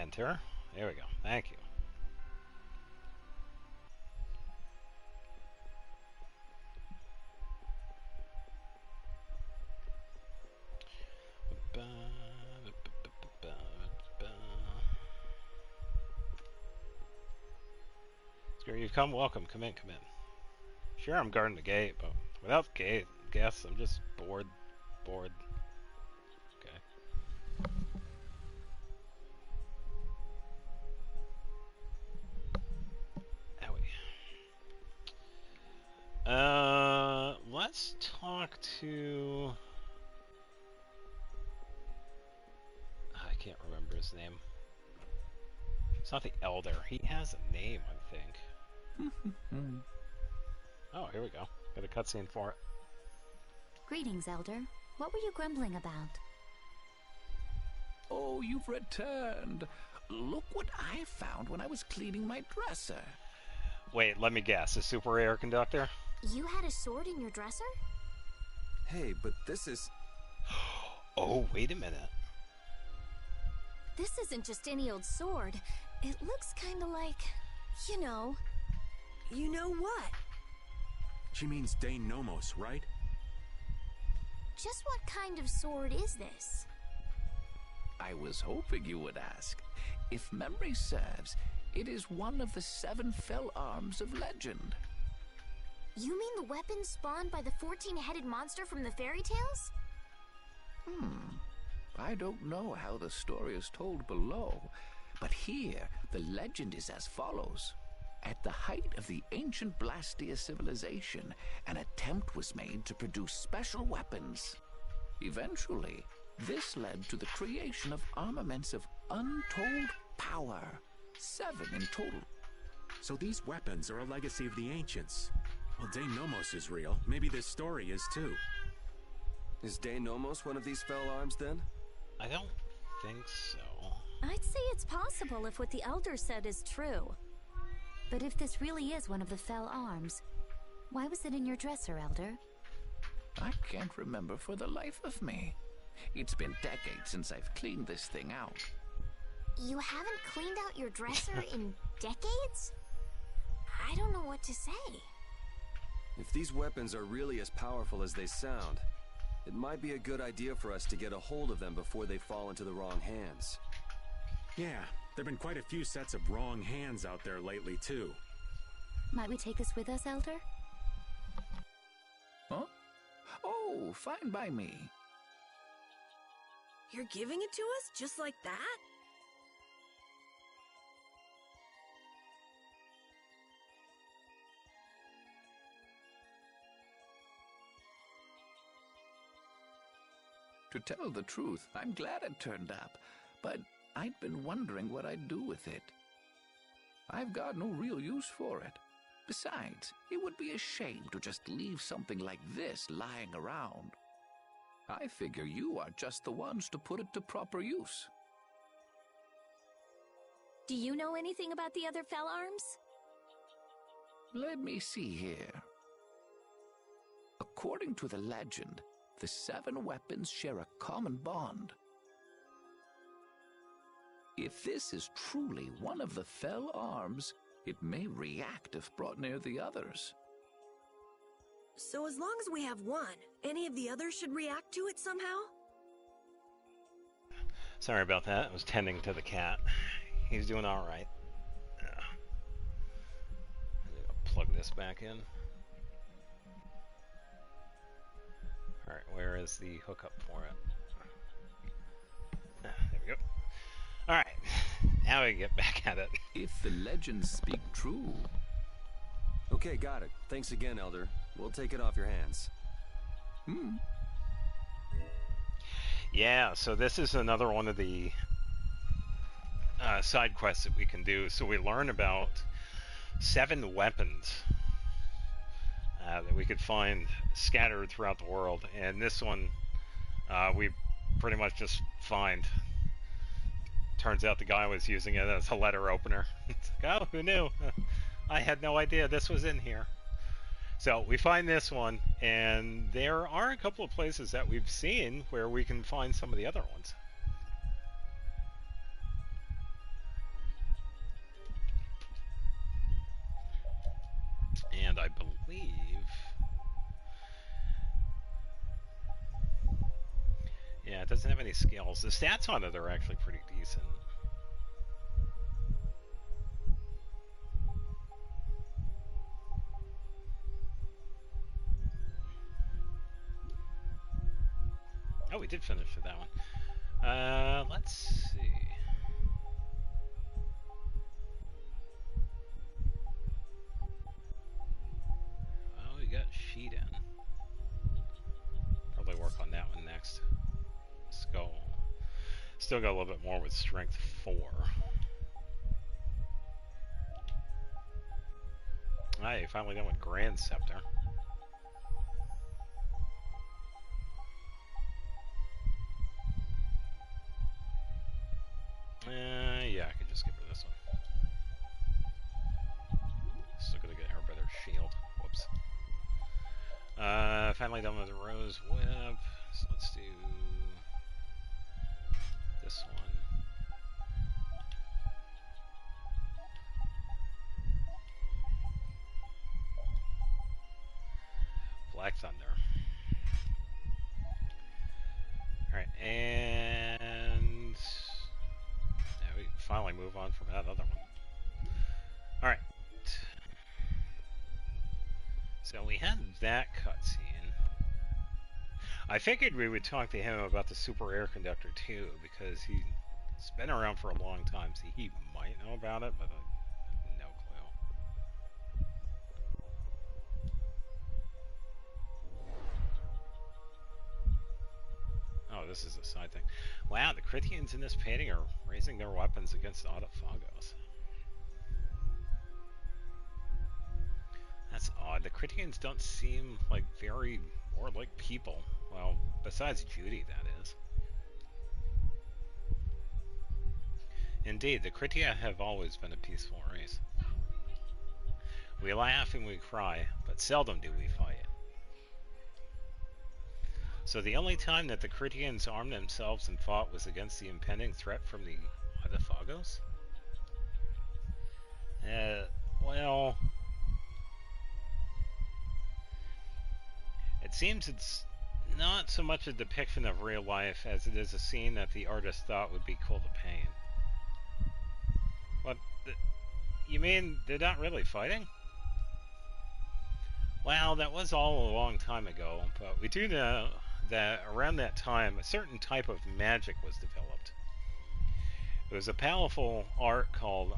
enter. There we go. Thank you. Scary, you've come. Welcome. Come in. Come in. Sure, I'm guarding the gate, but without the gate, guess I'm just bored. Bored. Okay. Let's talk to... I can't remember his name. It's not the Elder. He has a name, I think. Oh, here we go. Got a cutscene for it. Greetings, Elder. What were you grumbling about? Oh, you've returned. Look what I found when I was cleaning my dresser. Wait, let me guess. A super air conductor? You had a sword in your dresser? Hey, but this is... Oh, wait a minute. This isn't just any old sword. It looks kinda like... you know... You know what? She means Dane Nomos, right? Just what kind of sword is this? I was hoping you would ask. If memory serves, it is one of the 7 fell arms of legend. You mean the weapon spawned by the 14-headed monster from the fairy tales? I don't know how the story is told below, but here the legend is as follows. At the height of the ancient Blastia civilization, an attempt was made to produce special weapons. Eventually, this led to the creation of armaments of untold power. 7 in total. So these weapons are a legacy of the ancients. Well, Dane Nomos is real. Maybe this story is too. Is Dane Nomos one of these fell arms, then? I don't think so. I'd say it's possible if what the Elder said is true. But if this really is one of the fell arms, why was it in your dresser, Elder? I can't remember for the life of me. It's been decades since I've cleaned this thing out. You haven't cleaned out your dresser in decades? I don't know what to say. If these weapons are really as powerful as they sound, it might be a good idea for us to get a hold of them before they fall into the wrong hands. Yeah, there've been quite a few sets of wrong hands out there lately, too. Might we take this with us, Elder? Huh? Oh, fine by me. You're giving it to us just like that? To tell the truth, I'm glad it turned up, but I'd been wondering what I'd do with it. I've got no real use for it. Besides, it would be a shame to just leave something like this lying around. I figure you are just the ones to put it to proper use. Do you know anything about the other fell arms? Let me see here. According to the legend, the 7 weapons share a common bond. If this is truly one of the fell arms, it may react if brought near the others. So as long as we have one, any of the others should react to it somehow? Sorry about that. I was tending to the cat. He's doing alright. Plug this back in. Alright, where is the hookup for it? There we go. Alright, now we get back at it. If the legends speak true... Okay, got it. Thanks again, Elder. We'll take it off your hands. Yeah, so this is another one of the side quests that we can do. So we learn about 7 weapons that we could find scattered throughout the world, and this one we pretty much just find. Turns out the guy was using it as a letter opener. It's like, oh, who knew? I had no idea this was in here. So we find this one, and there are a couple of places that we've seen where we can find some of the other ones. believe... Yeah, it doesn't have any skills. The stats on it are actually pretty decent. Oh, we did finish with that one. Let's see. Oh, we got sheet in. Probably work on that one next. Skull. Still got a little bit more with strength 4. Ah, you finally done with Grand Scepter. Yeah, I could just give her this one. Still gonna get her a better shield. Whoops. Finally done with the Rose Whip. So let's do this one. Black Thunder. Alright, and yeah, we can finally move on from that other one. Alright. So we had that cutscene. I figured we would talk to him about the super air conductor too, because he's been around for a long time, so he might know about it, but I have no clue. Oh, this is a side thing. Wow, the Critians in this painting are raising their weapons against Autophagos. That's odd. The Critians don't seem like very warlike people. Well, besides Judy, that is. Indeed, the Critia have always been a peaceful race. We laugh and we cry, but seldom do we fight. So the only time that the Critians armed themselves and fought was against the impending threat from the Autophagos? Well... It seems it's not so much a depiction of real life as it is a scene that the artist thought would be cool to paint. What? You mean they're not really fighting? Well, that was all a long time ago, but we do know that around that time a certain type of magic was developed. It was a powerful art called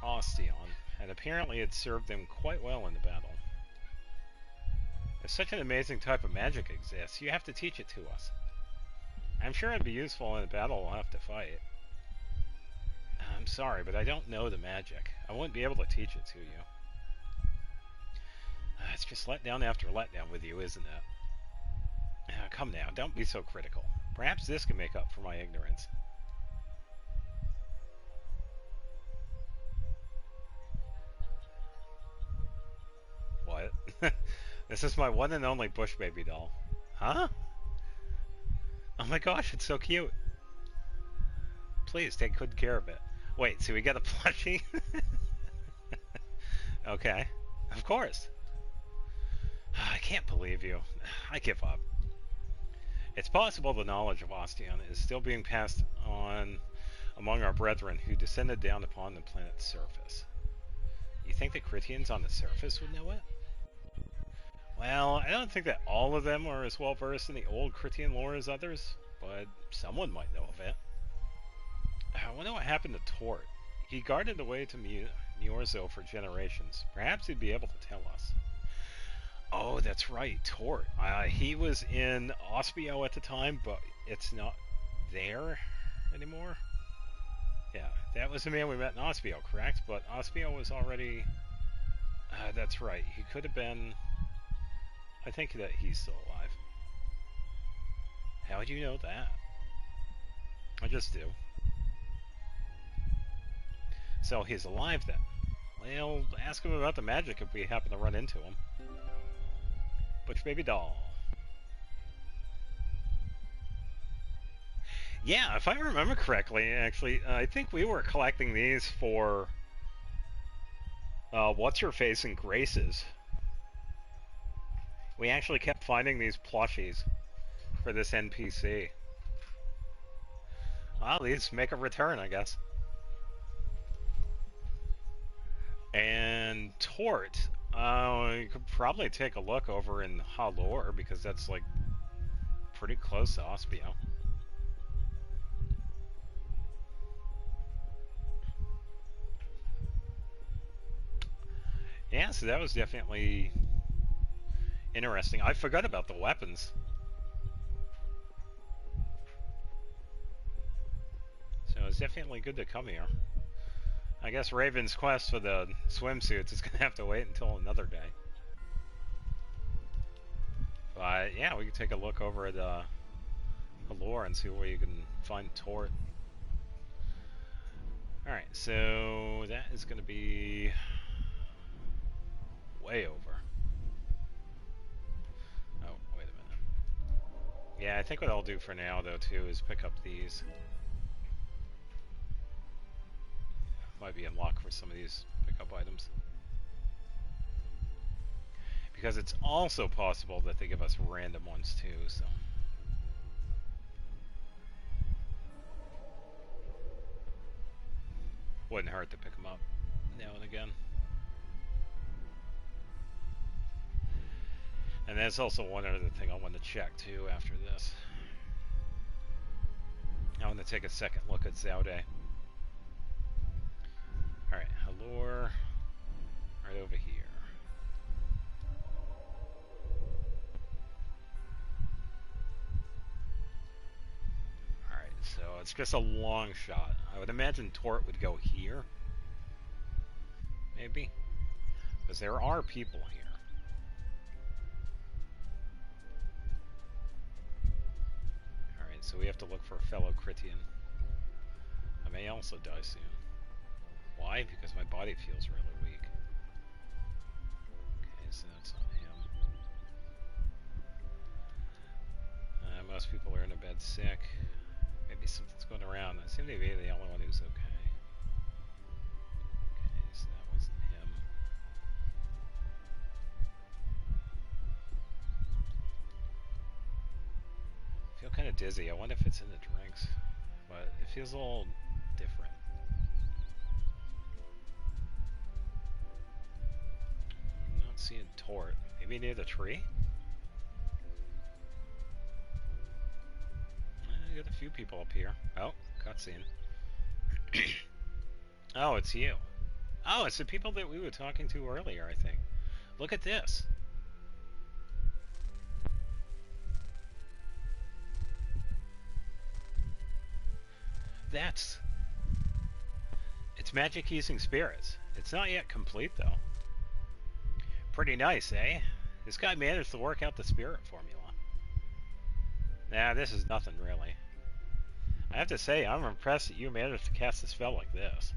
Osteon, and apparently it served them quite well in the battle. If such an amazing type of magic exists, you have to teach it to us. I'm sure it'd be useful in a battle we'll have to fight. I'm sorry, but I don't know the magic. I wouldn't be able to teach it to you. It's just letdown after letdown with you, isn't it? Come now, don't be so critical. Perhaps this can make up for my ignorance. What? This is my one and only Bush baby doll. Huh? Oh my gosh, it's so cute. Please take good care of it. Wait, so we got a plushie? Okay, of course. I can't believe you. I give up. It's possible the knowledge of Osteon is still being passed on among our brethren who descended down upon the planet's surface. You think the Critians on the surface would know it? Well, I don't think that all of them are as well versed in the old Critian lore as others, but someone might know of it. I wonder what happened to Tort. He guarded the way to Miorzo for generations. Perhaps he'd be able to tell us. Oh, that's right, Tort. He was in Ospio at the time, but it's not there anymore. Yeah, that was the man we met in Ospio, correct? But Ospio was already... that's right, he could have been... I think that he's still alive. How would you know that? I just do. So he's alive then. Well, ask him about the magic if we happen to run into him. Butch baby doll. Yeah, if I remember correctly, actually, I think we were collecting these for What's-Her-Face and Grace's. We actually kept finding these plushies for this NPC. Well, these make a return, I guess. And Tort, you could probably take a look over in Halor, because that's like pretty close to Ospio. Yeah, so that was definitely interesting. I forgot about the weapons. So it's definitely good to come here. I guess Raven's quest for the swimsuits is going to have to wait until another day. But yeah, we can take a look over at Allure and see where you can find Tort. Alright, so that is going to be way over. Oh, wait a minute. Yeah, I think what I'll do for now, though, too, is pick up these. Might be unlocked for some of these pickup items. Because it's also possible that they give us random ones, too, so... Wouldn't hurt to pick them up now and again. And there's also one other thing I want to check too after this. I want to take a second look at Zaude. Alright, Halor, right over here. Alright, so it's just a long shot. I would imagine Tort would go here. Maybe. Because there are people here. Alright, so we have to look for a fellow Critian. I may also die soon. Why? Because my body feels really weak. Okay, so that's not him. Most people are in a bed sick. Maybe something's going around. I seem to be the only one who's okay. Okay, so that wasn't him. I feel kind of dizzy. I wonder if it's in the drinks. But it feels a little different. I'm not seeing Tort. Maybe near the tree? I got a few people up here. Oh, cutscene. Oh, it's you. Oh, it's the people that we were talking to earlier, I think. Look at this. It's magic using spirits. It's not yet complete, though. Pretty nice, eh? This guy managed to work out the spirit formula. Nah, this is nothing, really. I have to say, I'm impressed that you managed to cast a spell like this.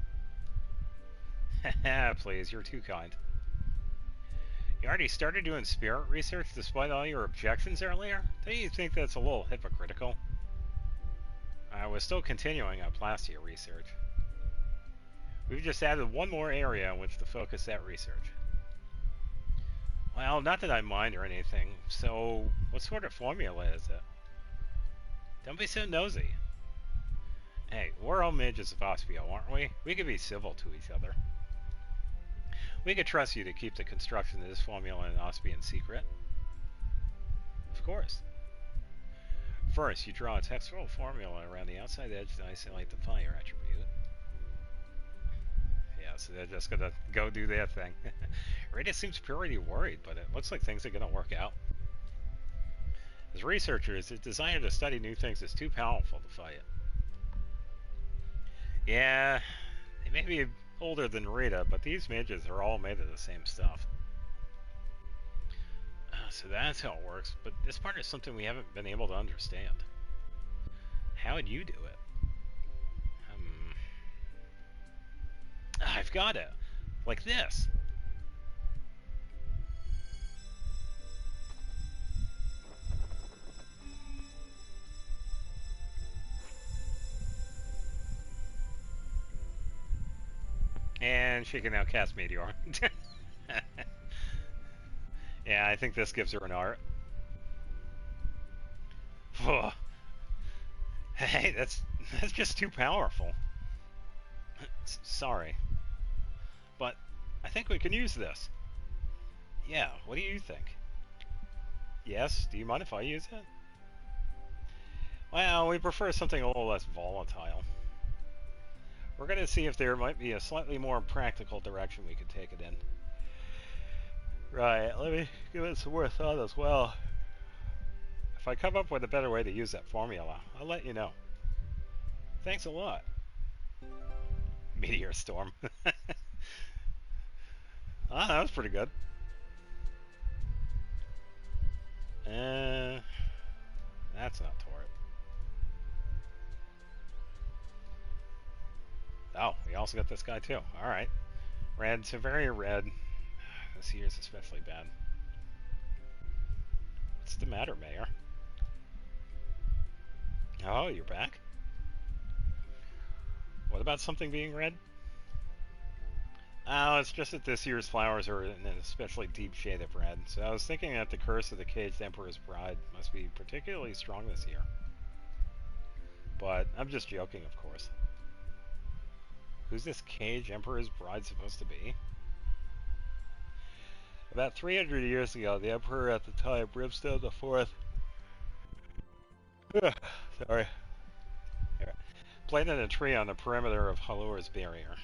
Haha, please, you're too kind. You already started doing spirit research despite all your objections earlier? Don't you think that's a little hypocritical? I was still continuing on Plastia research. We've just added one more area in which to focus that research. Well, not that I mind or anything, so what sort of formula is it? Don't be so nosy. Hey, we're all mages of Ospio, aren't we? We could be civil to each other. We could trust you to keep the construction of this formula in Ospian secret. Of course. First, you draw a textural formula around the outside edge to isolate the fire attribute. Yeah, so they're just gonna go do their thing. Rita seems pretty worried, but it looks like things are gonna work out. As researchers, the desire to study new things is too powerful to fight. Yeah, they may be older than Rita, but these mages are all made of the same stuff. So that's how it works, but this part is something we haven't been able to understand. How would you do it? I've got it. Like this. And she can now cast Meteor. Yeah, I think this gives her an art. Hey, that's just too powerful. Sorry, but I think we can use this. Yeah, what do you think? Yes, do you mind if I use it? Well, we prefer something a little less volatile. We're going to see if there might be a slightly more practical direction we could take it in. Right, let me give it some more thought as well. If I come up with a better way to use that formula, I'll let you know. Thanks a lot. Meteor storm. Ah, that was pretty good. That's not Torrid. Oh, we also got this guy too. Alright. Red, so very red. This year's especially bad. What's the matter, Mayor? Oh, you're back? What about something being red? Oh, it's just that this year's flowers are in an especially deep shade of red. So I was thinking that the curse of the Caged Emperor's Bride must be particularly strong this year. But I'm just joking, of course. Who's this Caged Emperor's Bride supposed to be? About 300 years ago, the Emperor at the time, Brimstone the Fourth, sorry, planted a tree on the perimeter of Halor's barrier.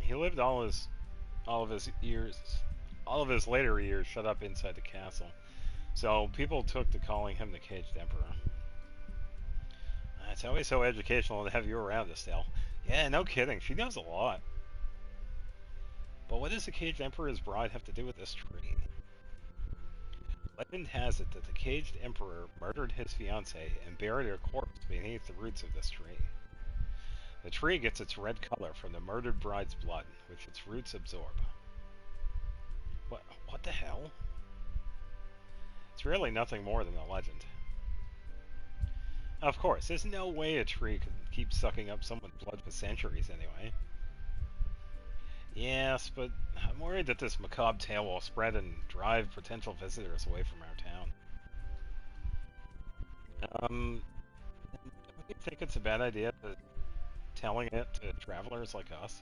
He lived all of his later years shut up inside the castle. So people took to calling him the Caged Emperor. It's always so educational to have you around, Estelle. Yeah, no kidding. She knows a lot. But what does the Caged Emperor's Bride have to do with this tree? Legend has it that the Caged Emperor murdered his fiancée and buried her corpse beneath the roots of this tree. The tree gets its red color from the murdered bride's blood, which its roots absorb. What the hell? It's really nothing more than a legend. Of course, there's no way a tree could keep sucking up someone's blood for centuries anyway. Yes, but I'm worried that this macabre tale will spread and drive potential visitors away from our town. Don't you think it's a bad idea telling it to travelers like us?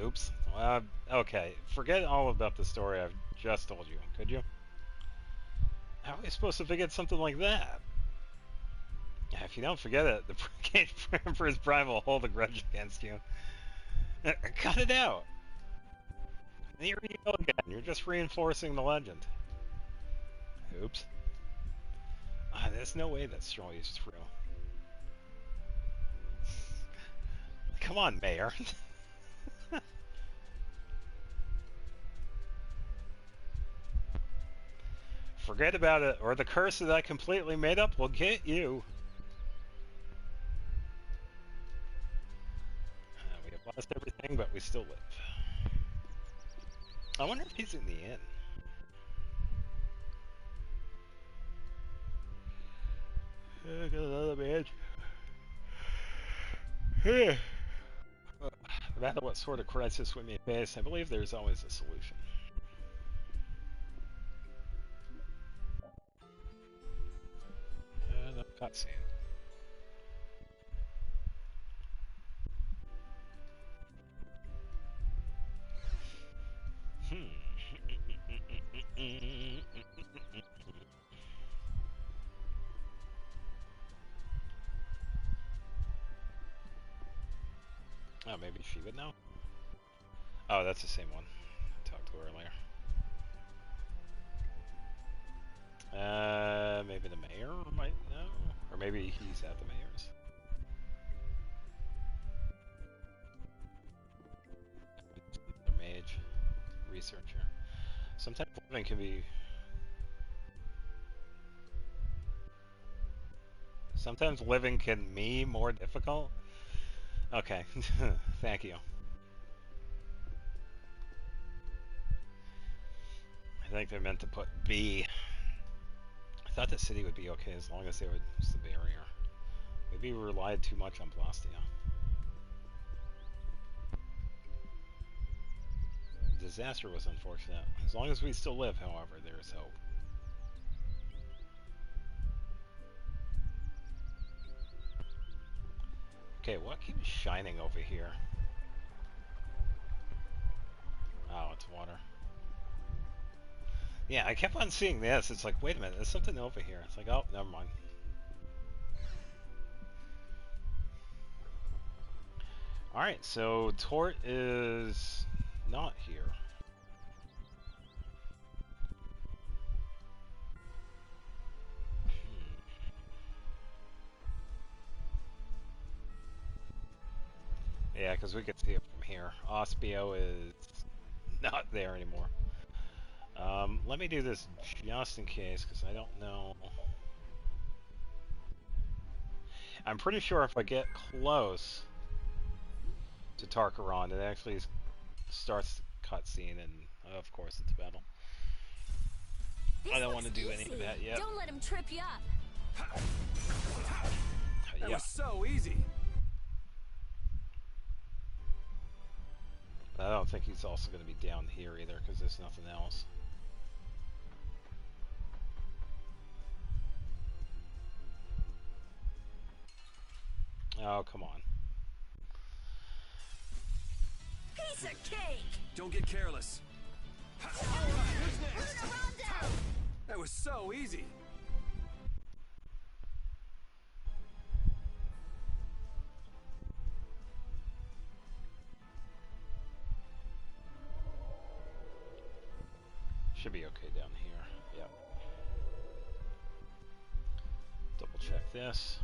Oops. Okay, forget all about the story I've just told you, could you? How are we supposed to forget something like that? If you don't forget it, the Caged Emperor's Bride will hold a grudge against you. Cut it out! Here you go again, you're just reinforcing the legend. Oops. There's no way that story is true. Come on, Mayor. Forget about it, or the curse that I completely made up will get you. We have lost everything, but we still live. I wonder if he's in the inn. Got another badge. No matter what sort of crisis we may face, I believe there's always a solution. The cutscene. Oh, maybe she would know? Oh, that's the same one I talked to earlier. Maybe the mayor might know? Or maybe he's at the mayor's. The mage. Researcher. Sometimes living can be... Sometimes living can be more difficult? Okay, thank you. I think they're meant to put B. I thought the city would be okay as long as there was the barrier. Maybe we relied too much on Blastia. disaster was unfortunate. As long as we still live, however, there's hope. Okay, what keeps shining over here? Oh, it's water. Yeah, I kept on seeing this. It's like, wait a minute, there's something over here. It's like, oh, never mind. Alright, so Tort is not here. Yeah, because we could see it from here. Ospio is not there anymore. Let me do this just in case, because I don't know. I'm pretty sure if I get close to Tarkaron, it actually starts the cutscene, and of course it's battle. I don't want to do any of that yet. Don't let him trip you up. That was so easy. I don't think he's also going to be down here either, because there's nothing else. Oh, come on. Piece of cake! Don't get careless. Alright, who's next? That was so easy. Should be okay down here. Yep. Double check this.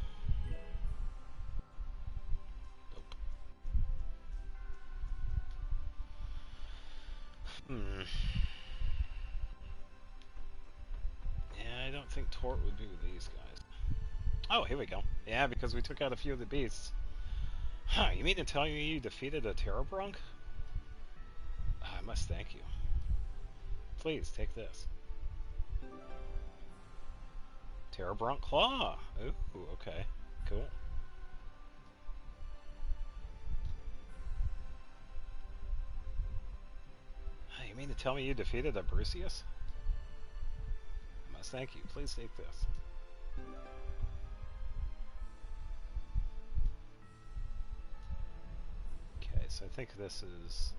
Nope. Yeah, I don't think Tort would be with these guys. Oh, here we go. Yeah, because we took out a few of the beasts. Huh, you mean to tell me you defeated a Terrorbrunk? I must thank you. Please, take this. Terrorbrunk Claw! Ooh, okay. Cool. You mean to tell me you defeated a Brucius? I must thank you. Please take this. Okay, so I think this is...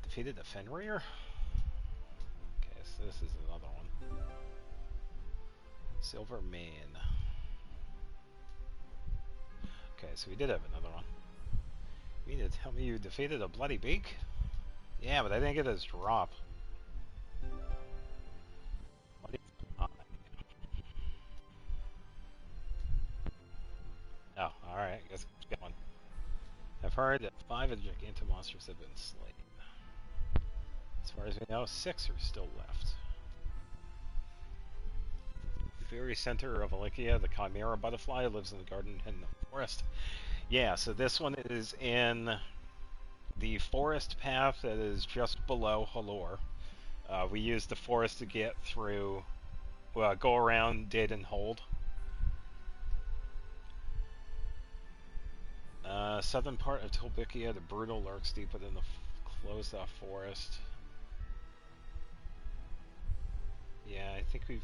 Defeated a Fenrir? Okay, so this is another one. Silver Mane. Okay, so we did have another one. You mean to tell me you defeated a Bloody Beak? Yeah, but I didn't get his drop. Oh, alright, I guess keep going. I've heard that 5 of the Giganto monsters have been slain. As far as we know, 6 are still left. The very center of Alicia, the Chimera butterfly, lives in the garden and the forest. Yeah, so this one is in the forest path that is just below Halor. We used the forest to get through, go around Did and Hold. Southern part of Tolbikia, the brutal lurks deep within the closed-off forest. Yeah, I think we've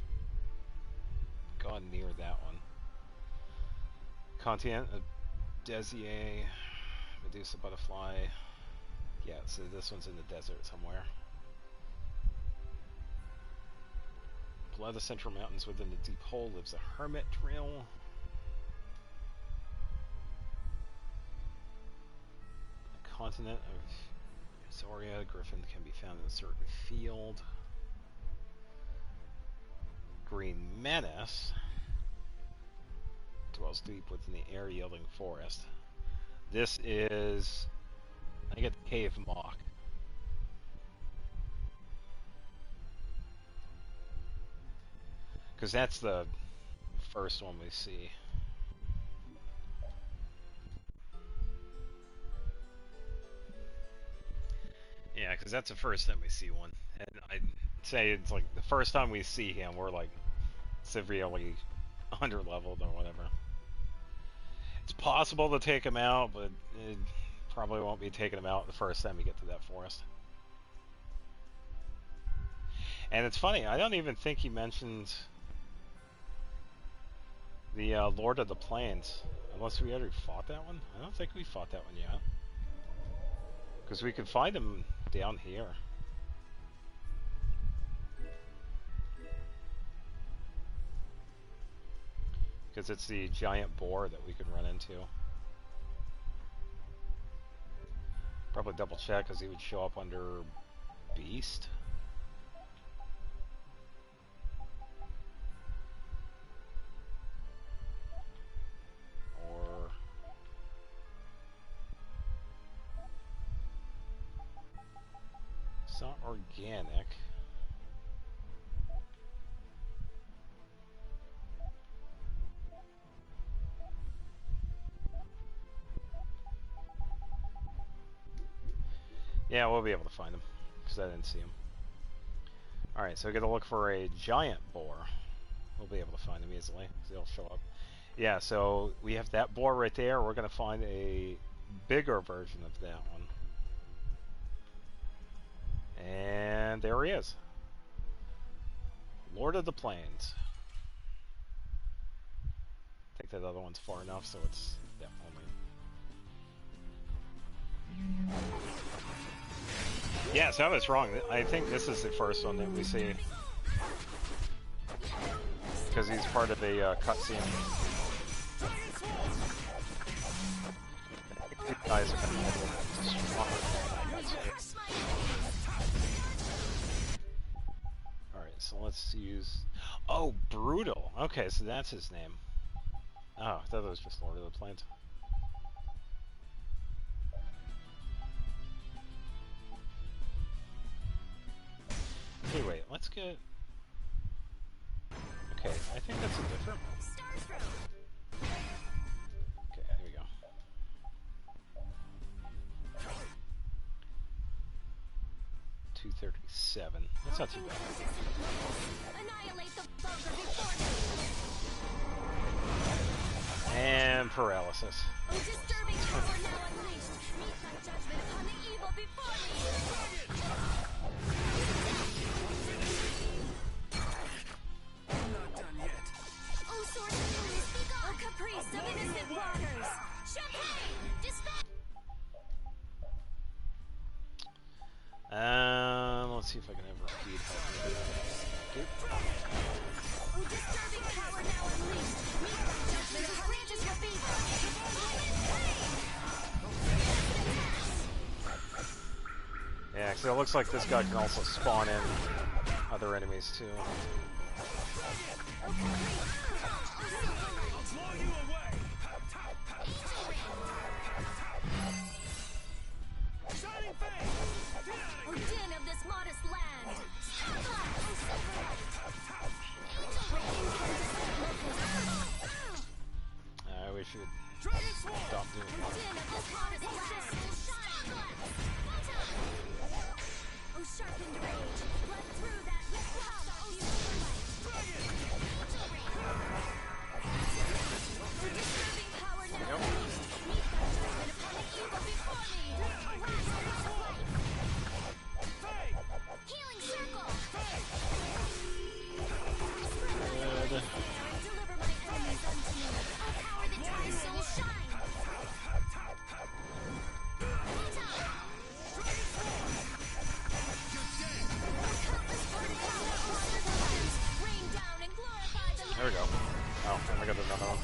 gone near that one. Continent of Desier, Medusa butterfly. Yeah, so this one's in the desert somewhere. Below the central mountains within the deep hole lives a hermit drill. The continent of Zoria, Griffin can be found in a certain field. Green Menace dwells deep within the air-yielding forest. This is, I get the Cave Mock. Because that's the first one we see. Yeah, because that's the first time we see one. And I'd say it's like the first time we see him, we're like severely under-leveled or whatever. It's possible to take him out, but it probably won't be taking him out the first time we get to that forest. And it's funny, I don't even think he mentioned the Lord of the Plains. Unless we already fought that one? I don't think we fought that one yet. Because we could find him down here. Because it's the giant boar that we could run into. Probably double check because he would show up under Beast. Or it's not organic. Yeah, we'll be able to find him, because I didn't see him. Alright, so we gotta look for a giant boar. We'll be able to find him easily, because he'll show up. Yeah, so we have that boar right there. We're gonna find a bigger version of that one. And there he is. Lord of the Plains. I think that other one's far enough, so it's that only. Yeah, so I was wrong. I think this is the first one that we see. Because he's part of a cutscene. These guys are Alright, so let's use... Oh, Brutal! Okay, so that's his name. Oh, I thought it was just Lord of the Plains. Okay, wait, let's get... Okay, I think that's a different one. Okay, here we go. $237. That's not too bad. And paralysis. Let's see if I can ever repeat Yeah, because it looks like this guy can also spawn in other enemies too. We should stop doing that. There we go. Oh, I got another one.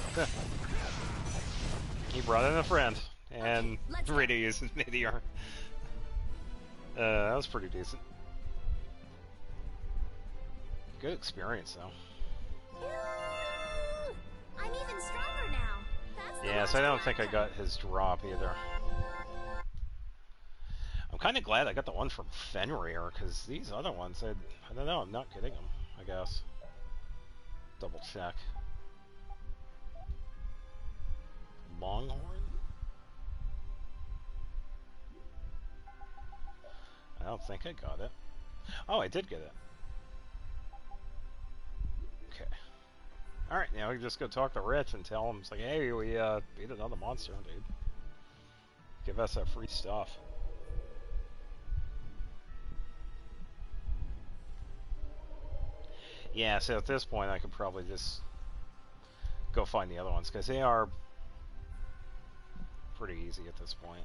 He brought in a friend, and Rita uses Meteor. That was pretty decent. Good experience, though. I'm even stronger now. Yes, I don't think I got his drop either. I'm kind of glad I got the one from Fenrir, because these other ones, I don't know, I'm not getting them, I guess. Double check. Longhorn? I don't think I got it. Oh, I did get it. Okay. Alright, now we can just go talk to Rich and tell him, it's like, hey, we beat another monster, dude. Give us that free stuff. Yeah, so at this point I could probably just go find the other ones, because they are pretty easy at this point.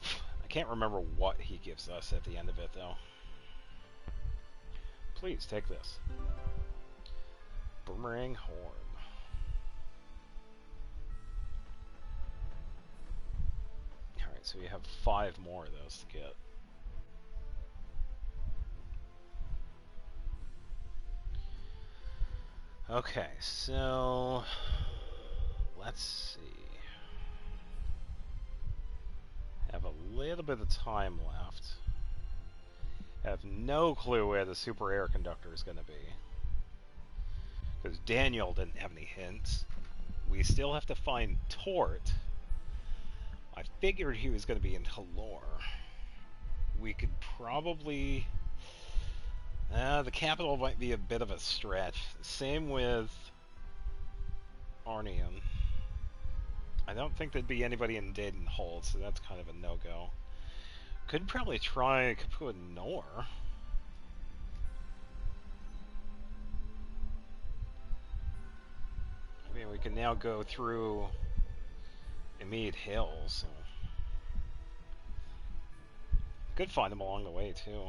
I can't remember what he gives us at the end of it, though. Please, take this. Boomerang horn. Alright, so we have 5 more of those to get. Okay, so let's see. Have a little bit of time left. Have no clue where the super air conductor is going to be. Because Daniel didn't have any hints. We still have to find Tort. I figured he was going to be in Halor. We could probably... the capital might be a bit of a stretch. Same with Arnian. I don't think there'd be anybody in Dayton Hold, so that's kind of a no-go. Could probably try Kapua Nor. I mean, we can now go through Emid Hills. So. Could find them along the way, too.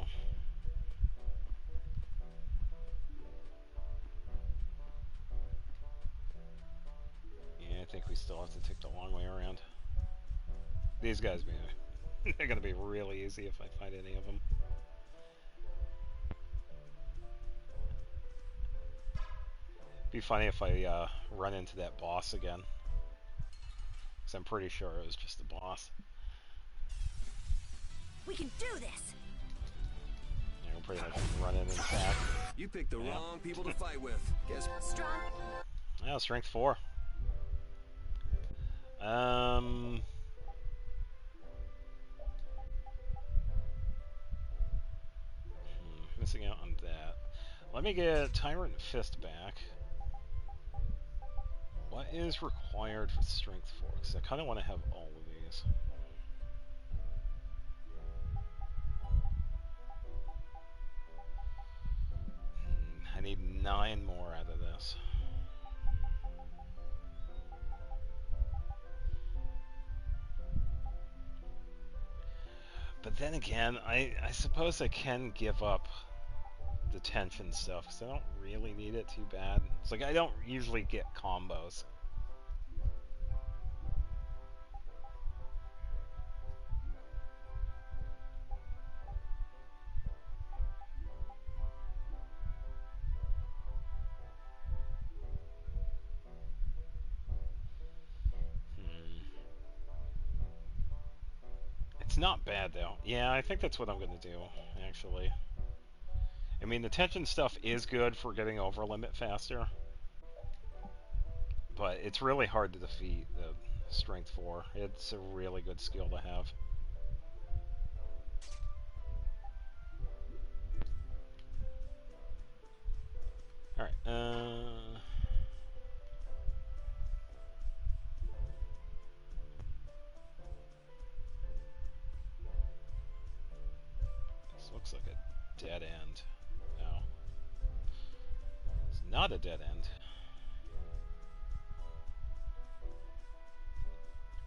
Yeah, I think we still have to take the long way around. These guys, man, they're going to be really easy if I find any of them. Be funny if I run into that boss again. Because I'm pretty sure it was just the boss. We can do this! Yeah, we'll pretty much run in and attack. You picked the wrong people to fight with. Guess. Strong. Yeah, strength 4. Missing out on that. Let me get Tyrant Fist back. What is required for strength 4? Because I kind of want to have all of these. I need 9 more out of this. But then again, I suppose I can give up the tension stuff, because I don't really need it too bad. It's like I don't usually get combos. It's not bad, though. Yeah, I think that's what I'm going to do, actually. I mean, the tension stuff is good for getting over limit faster. But it's really hard to defeat the Strength 4. It's a really good skill to have. Alright, this looks like a dead end. No. It's not a dead end.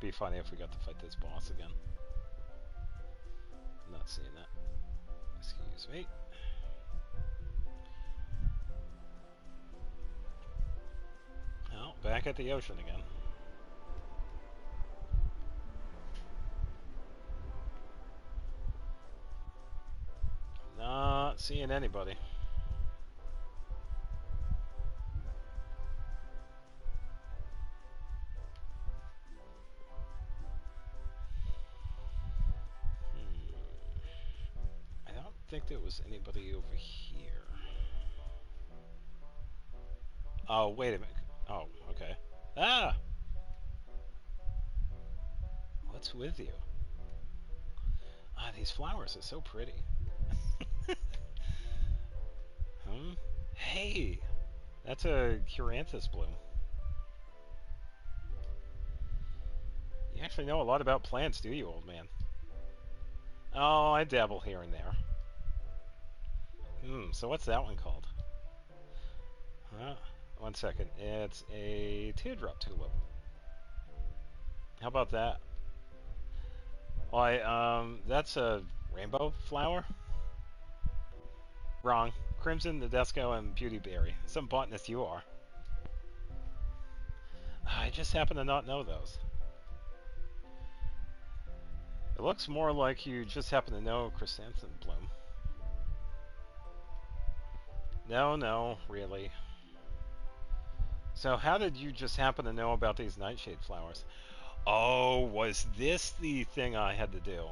Be funny if we got to fight this boss again. I'm not seeing that. Excuse me. Oh, back at the ocean again. Not seeing anybody. I don't think there was anybody over here. Oh, wait a minute. Oh, okay. Ah! What's with you? Ah, these flowers are so pretty. Hey! That's a Curanthus bloom. You actually know a lot about plants, do you, old man? Oh, I dabble here and there. So what's that one called? One second. It's a teardrop tulip. How about that? Why, that's a rainbow flower? Wrong. Crimson, Nadesco, and Beautyberry. Some botanist you are. I just happen to not know those. It looks more like you just happen to know chrysanthemum bloom. No, really. So how did you just happen to know about these nightshade flowers? Oh, was this the thing I had to do?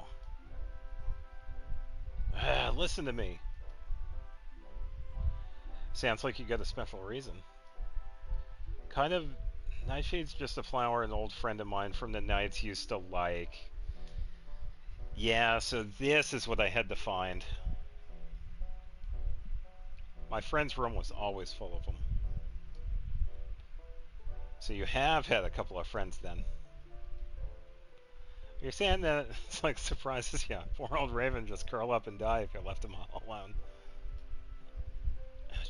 Listen to me. Sounds like you got a special reason. Kind of, nightshade's just a flower an old friend of mine from the nights used to like. Yeah, so this is what I had to find. My friend's room was always full of them. So you have had a couple of friends then. You're saying that it's like surprises you. Poor old Raven just curl up and die if you left him alone.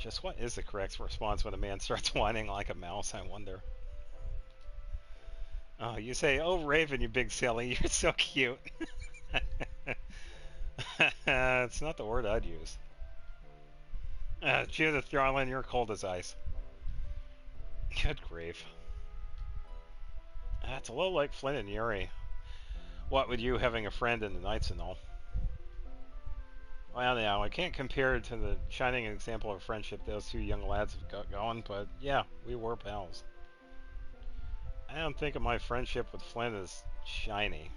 Just what is the correct response when a man starts whining like a mouse, I wonder? Oh, you say, "Oh, Raven, you big silly, you're so cute." It's not the word I'd use. Judith Darlin, you're cold as ice. Good grief. It's a little like Flynn and Yuri. What with you having a friend in the Knights and all? Well, now, I can't compare it to the shining example of friendship those two young lads have got going, but yeah, we were pals. I don't think of my friendship with Flynn as shiny.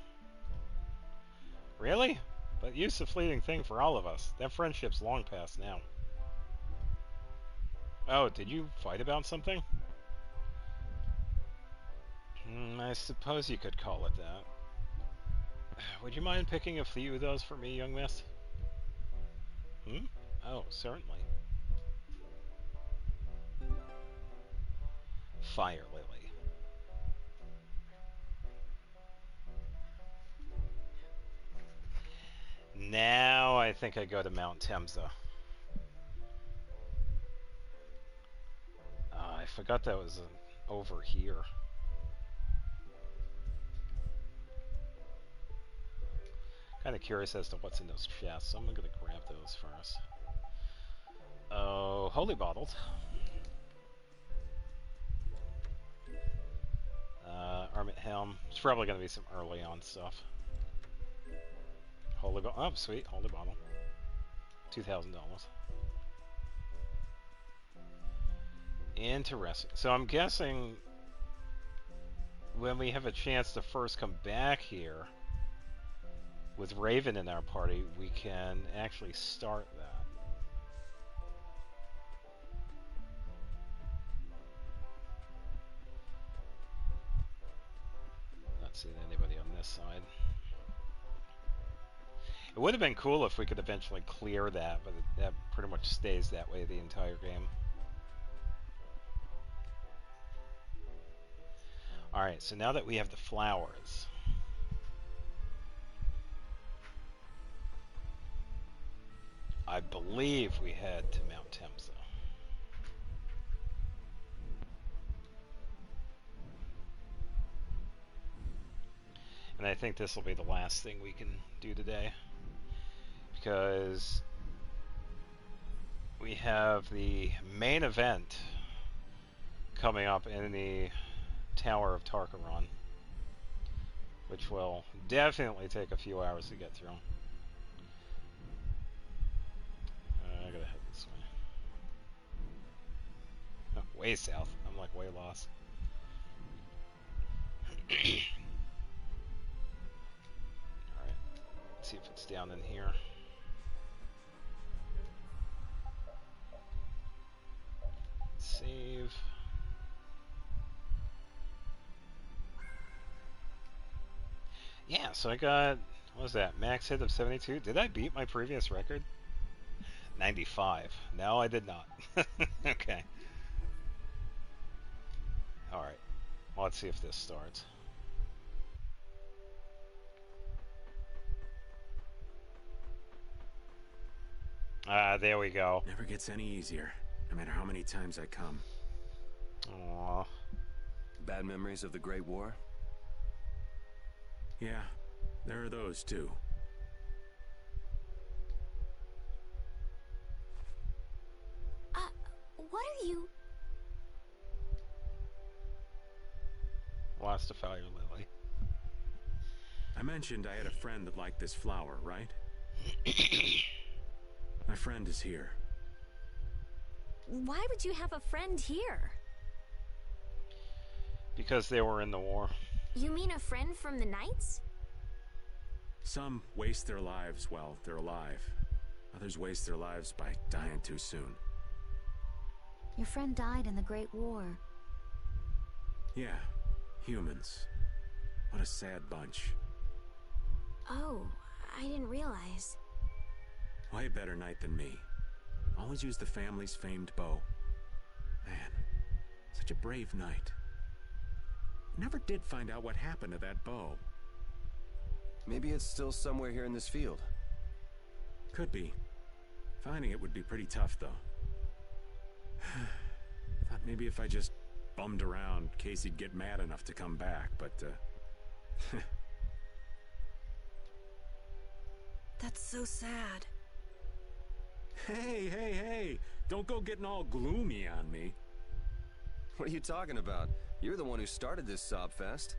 Really? But youth's a fleeting thing for all of us. That friendship's long past now. Oh, did you fight about something? I suppose you could call it that. Would you mind picking a few of those for me, young miss? Oh, certainly. Fire Lily. Now I think I go to Mount Temsa. I forgot that was over here. Kind of curious as to what's in those chests, so I'm gonna grab those first. Oh, holy bottles. Armit helm. It's probably gonna be some early on stuff. Holy bottle. Oh, sweet, holy bottle. $2,000. Interesting. So I'm guessing when we have a chance to first come back here with Raven in our party, we can actually start that. Not seeing anybody on this side. It would have been cool if we could eventually clear that, but that pretty much stays that way the entire game. Alright, so now that we have the flowers, I believe we head to Mount Temsa. And I think this will be the last thing we can do today, because we have the main event coming up in the Tower of Tarkaron, which will definitely take a few hours to get through. I gotta head this way. Oh, way south. I'm like way lost. Alright. Let's see if it's down in here. Save. Yeah, so I got, what was that, max hit of 72? Did I beat my previous record? 95. No, I did not. Okay. Alright. Well, let's see if this starts. There we go. Never gets any easier, no matter how many times I come. Aww. Bad memories of the Great War? Yeah, there are those too. What are you... Lost a fire lily. I mentioned I had a friend that liked this flower, right? My friend is here. Why would you have a friend here? Because they were in the war. You mean a friend from the Knights? Some waste their lives while they're alive. Others waste their lives by dying too soon. Your friend died in the Great War. Yeah, humans. What a sad bunch. Oh, I didn't realize. Way better knight than me. Always used the family's famed bow. Man, such a brave knight. Never did find out what happened to that bow. Maybe it's still somewhere here in this field. Could be. Finding it would be pretty tough, though. Thought maybe if I just bummed around, Casey'd get mad enough to come back, but, That's so sad. Hey! Don't go getting all gloomy on me. What are you talking about? You're the one who started this sob fest.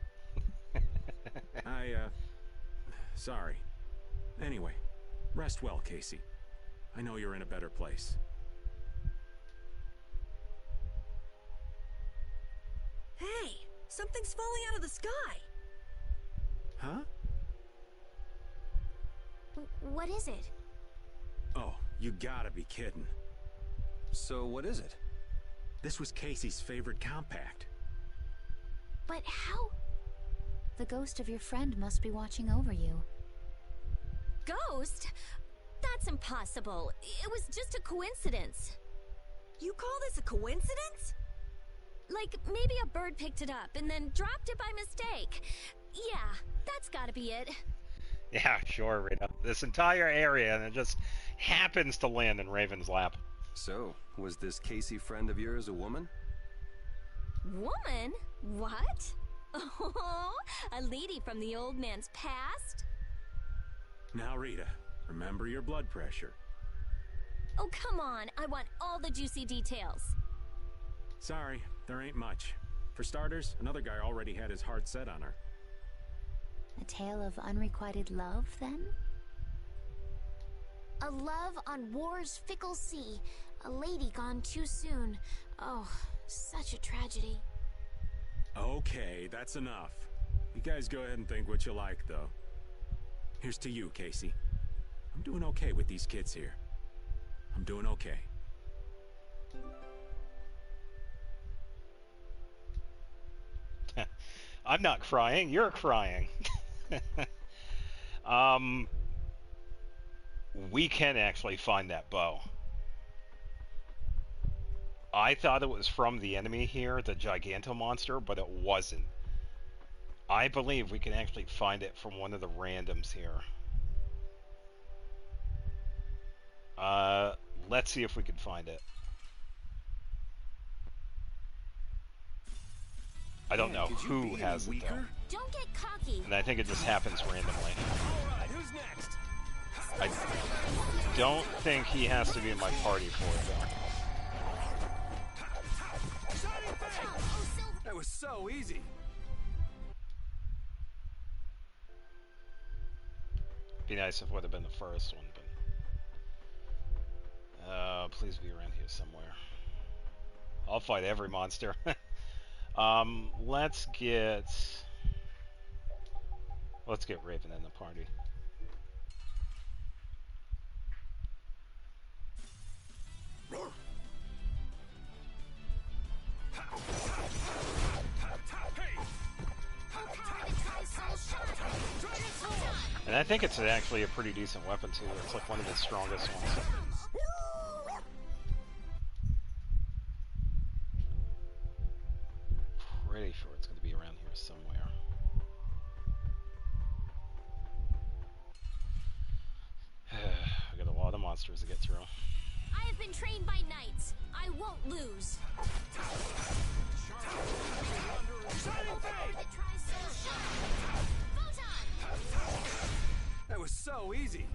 Sorry. Anyway, rest well, Casey. I know you're in a better place. Hey, something's falling out of the sky. Huh? What is it? Oh, you gotta be kidding. So what is it? This was Casey's favorite compact. But how? The ghost of your friend must be watching over you. Ghost? That's impossible. It was just a coincidence. You call this a coincidence? Like, maybe a bird picked it up and then dropped it by mistake. Yeah, that's gotta be it. Yeah, sure, Rita. This entire area, and it just happens to land in Raven's lap. So, was this Casey friend of yours a woman? Woman? What? Oh, a lady from the old man's past? Now, Rita, remember your blood pressure. Oh, come on. I want all the juicy details. Sorry, there ain't much. For starters, another guy already had his heart set on her. A tale of unrequited love, then? A love on war's fickle sea. A lady gone too soon. Oh, such a tragedy. Okay, that's enough. You guys go ahead and think what you like, though. Here's to you, Casey. I'm doing okay with these kids here. I'm doing okay. I'm not crying, you're crying. We can actually find that bow. I thought it was from the enemy here, the Giganto monster, but it wasn't. I believe we can actually find it from one of the randoms here. Let's see if we can find it. I don't know who has it though. Don't get cocky. And I think it just happens randomly. Alright, who's next? I don't think he has to be in my party for it though. That was so easy. Be nice if it would have been the first one, but please be around here somewhere. I'll fight every monster. Let's get Raven in the party. And I think it's actually a pretty decent weapon too. It's like one of the strongest ones. Pretty sure it's going to be around here somewhere. We got a lot of monsters to get through. been trained by knights. I won't lose. That was so easy.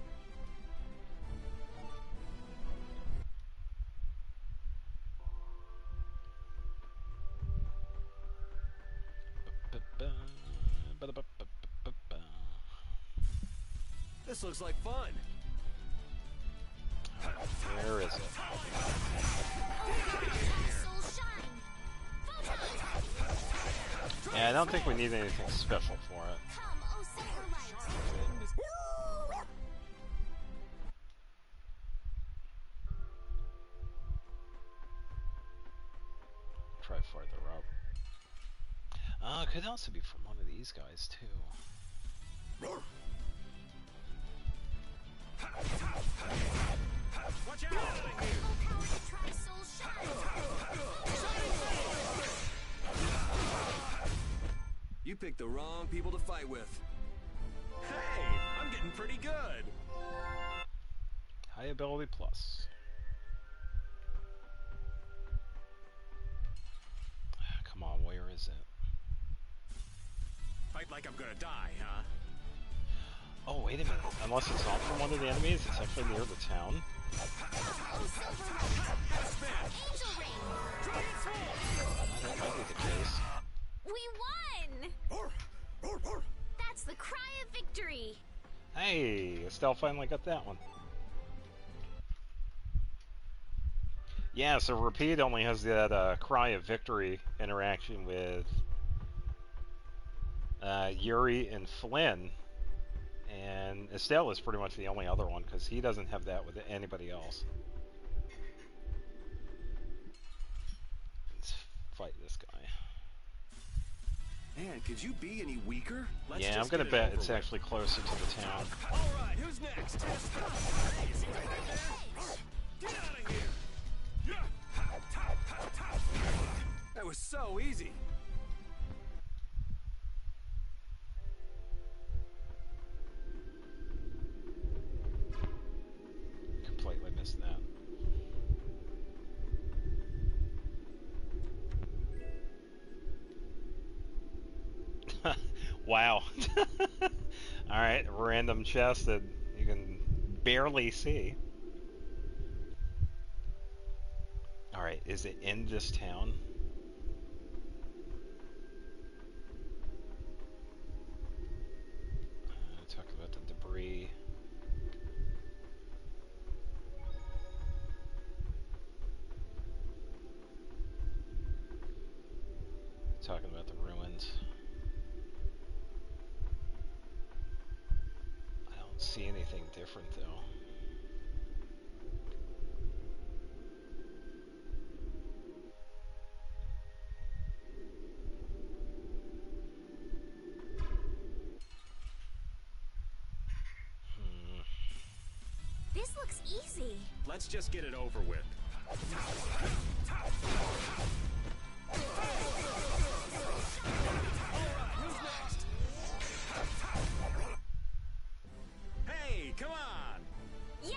This looks like fun. Where is it? Yeah, I don't think we need anything special for it. Try farther up. Could also be from one of these guys too. Watch out! You picked the wrong people to fight with. Hey, I'm getting pretty good. High ability plus. Come on, where is it? Fight like I'm gonna die, huh? Oh, wait a minute. Unless it's not from one of the enemies, it's actually near the town. That might be the case. We won! That's the cry of victory. Hey, Estelle finally got that one. Yeah, so Repeat only has that cry of victory interaction with Yuri and Flynn. And Estelle is pretty much the only other one, because he doesn't have that with anybody else. Let's fight this guy. Man, could you be any weaker? Yeah, I'm gonna bet it's actually closer to the town. Alright, who's next? Hey, is he right there? Get out of here! That was so easy. Completely missed that. Wow. Alright, random chest that you can barely see. Alright, is it in this town? Talk about the debris. Talking about the ruins. I don't see anything different though. This looks easy. Let's just get it over with. Hey, come on! Yay!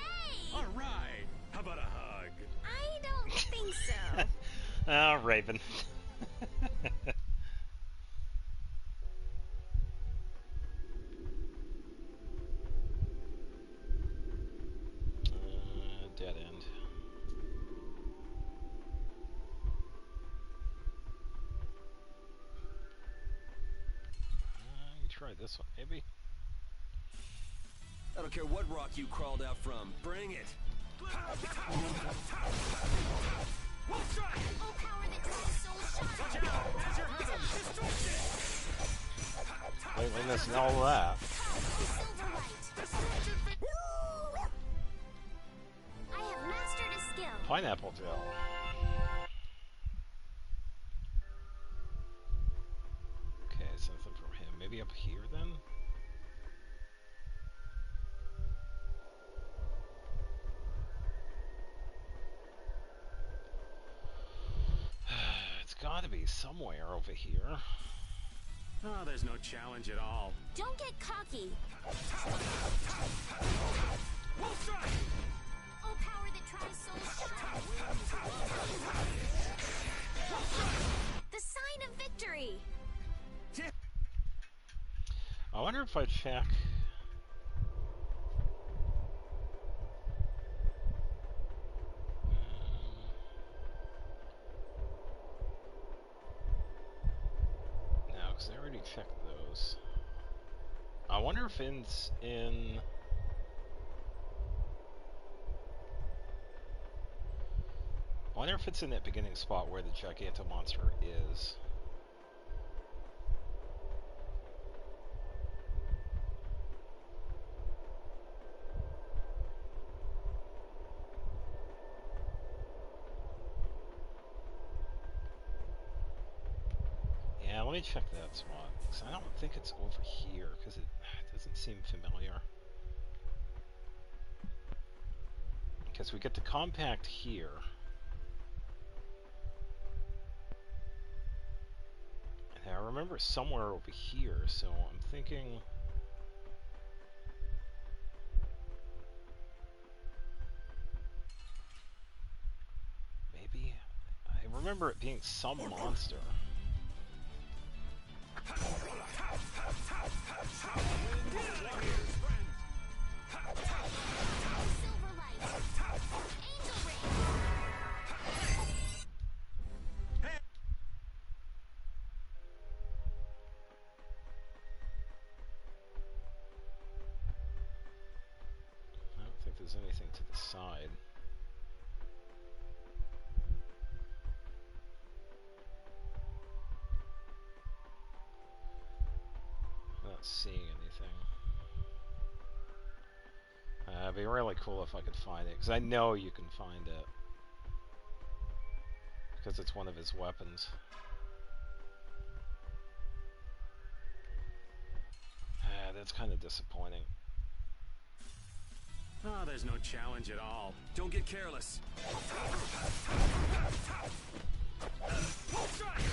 All right. How about a hug? I don't think so. Ah, Raven. Dead end. You try this one, maybe? I don't care what rock you crawled out from. Bring it. Oh, power that ties soul shine. There's your heaven! Destruction! Wait, we're missing all of that. I have mastered a skill. Pineapple gel. Okay, something from him. Maybe up here then? It's gotta be somewhere over here. Oh, there's no challenge at all. Don't get cocky. Oh, power that tries so the sign of victory! I wonder if I check... No, because I already checked those. I wonder if it's in... I wonder if it's in that beginning spot where the Gigantomonster is. Yeah, let me check that spot. Because I don't think it's over here, because it doesn't seem familiar. Because we get the compact here. And I remember somewhere over here, so I'm thinking... Maybe... I remember it being some monster. I don't think there's anything to the side. I'm not seeing anything. It'd be really cool if I could find it, because I know you can find it. Because it's one of his weapons. That's kind of disappointing. Oh, there's no challenge at all. Don't get careless.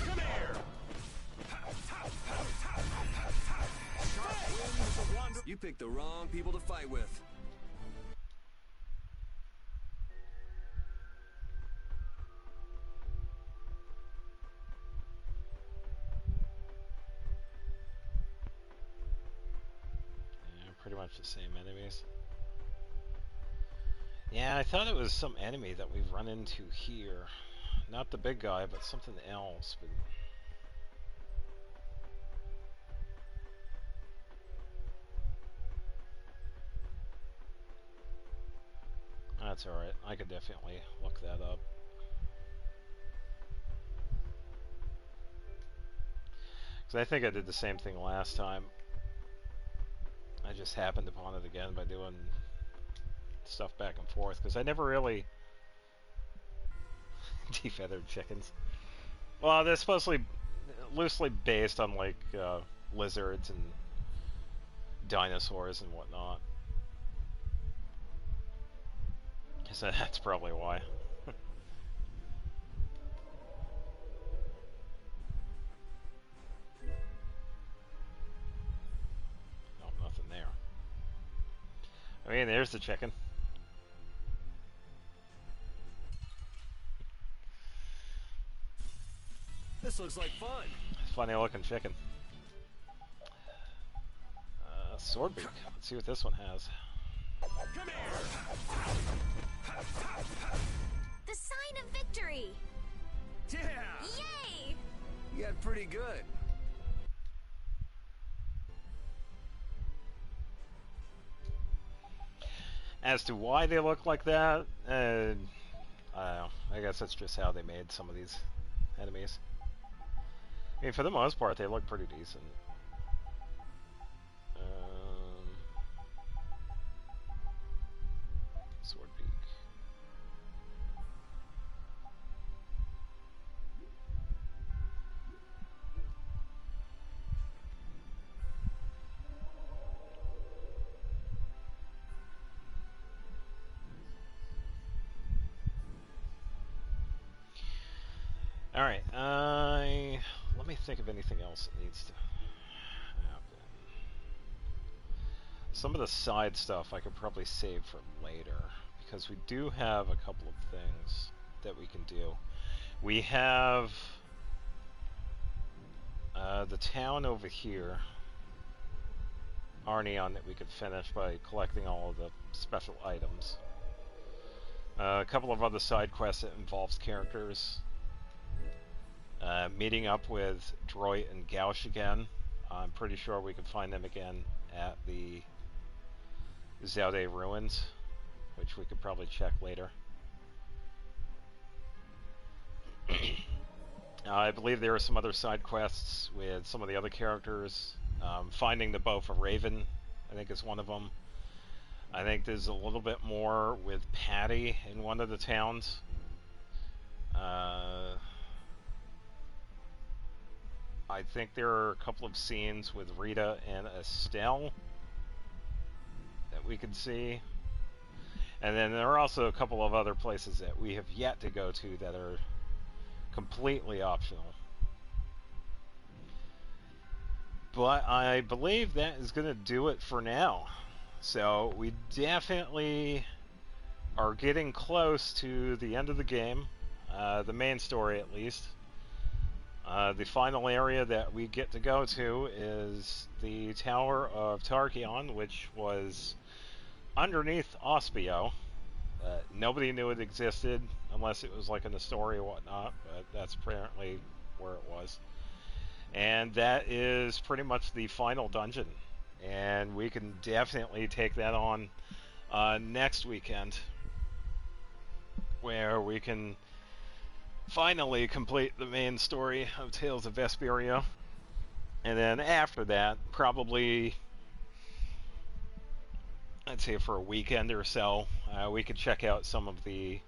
Come here! You picked the wrong people to fight with. Yeah, pretty much the same enemies. Yeah, I thought it was some enemy that we've run into here. Not the big guy, but something else. But that's alright. I could definitely look that up. Because I think I did the same thing last time. I just happened upon it again by doing stuff back and forth. Because I never really... Defeathered chickens. Well, they're supposedly loosely based on, like, lizards and dinosaurs and whatnot. So that's probably why. Oh, nothing there. I mean, there's the chicken. This looks like fun. Funny looking chicken. Swordbeak. Let's see what this one has. Come here! The sign of victory! Yeah! Yay! You got pretty good. As to why they look like that, I don't know. I guess that's just how they made some of these enemies. I mean, for the most part, they look pretty decent. Swordbeak. Alright, let me think of anything else that needs to happen. Some of the side stuff I could probably save for later, because we do have a couple of things that we can do. We have the town over here, Arneon, that we could finish by collecting all of the special items. A couple of other side quests that involves characters. Meeting up with Droit and Gauche again. I'm pretty sure we can find them again at the Zaude Ruins, which we could probably check later. I believe there are some other side quests with some of the other characters. Finding the bow for Raven, I think, is one of them. I think there's a little bit more with Patty in one of the towns. I think there are a couple of scenes with Rita and Estelle that we could see. And then there are also a couple of other places that we have yet to go to that are completely optional. But I believe that is going to do it for now. So we definitely are getting close to the end of the game, the main story at least. The final area that we get to go to is the Tower of Tarkion, which was underneath Ospio. Nobody knew it existed unless it was like in the story or whatnot, but that's apparently where it was. And that is pretty much the final dungeon. And we can definitely take that on next weekend, where we can finally complete the main story of Tales of Vesperia. And then after that, probably, I'd say for a weekend or so, we could check out some of the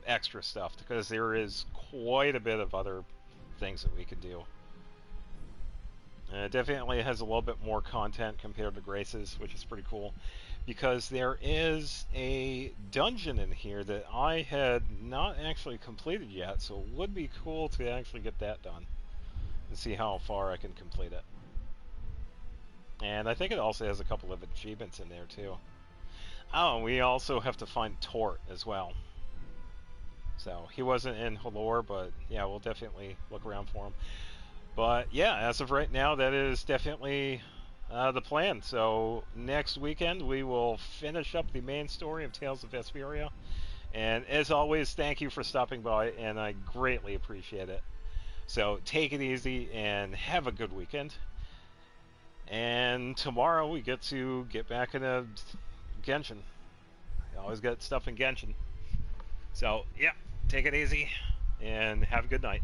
extra stuff, because there is quite a bit of other things that we could do. It definitely has a little bit more content compared to Grace's, which is pretty cool, because there is a dungeon in here that I had not actually completed yet, so it would be cool to actually get that done and see how far I can complete it. And I think it also has a couple of achievements in there too. Oh, and we also have to find Tort as well. So he wasn't in Halor, but yeah, we'll definitely look around for him. But yeah, as of right now, that is definitely the plan. So next weekend, we will finish up the main story of Tales of Vesperia. And as always, thank you for stopping by, and I greatly appreciate it. So take it easy and have a good weekend. And tomorrow we get to get back into Genshin. I always get stuff in Genshin. So yeah, take it easy and have a good night.